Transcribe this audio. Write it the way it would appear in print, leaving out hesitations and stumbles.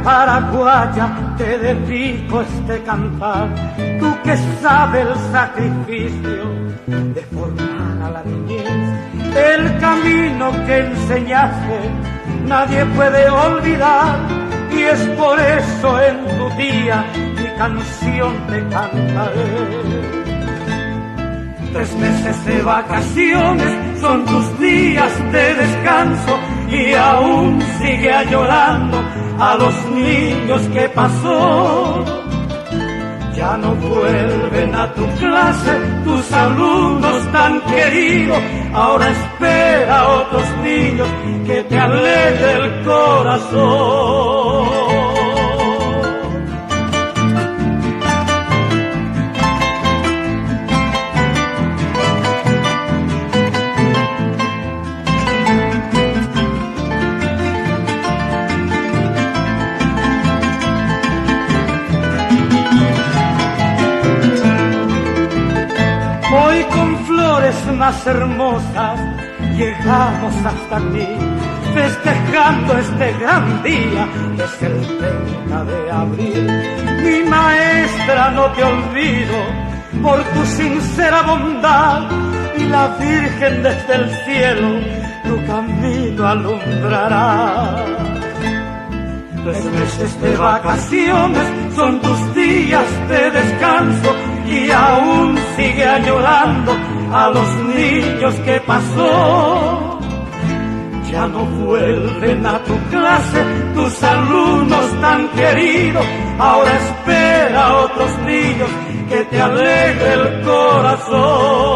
paraguaya te dedico este cantar, tú que sabes el sacrificio de formar a la niñez, el camino que enseñaste nadie puede olvidar, y es por eso en tu día mi canción te cantaré. 3 meses de vacaciones son tus días de descanso, y aún sigue llorando a los niños que pasó. Ya no vuelven a tu clase tus alumnos tan queridos, ahora espera a otros niños que te alegre el corazón. Hoy con flores más hermosas llegamos hasta ti, festejando este gran día, que es el 30 de abril. Mi maestra, no te olvido por tu sincera bondad, y la Virgen desde el cielo tu camino alumbrará. 3 meses de vacaciones son tus días de descanso, y aún sigue añorando a los niños que pasó. Ya no vuelven a tu clase tus alumnos tan queridos, ahora espera a otros niños que te alegre el corazón.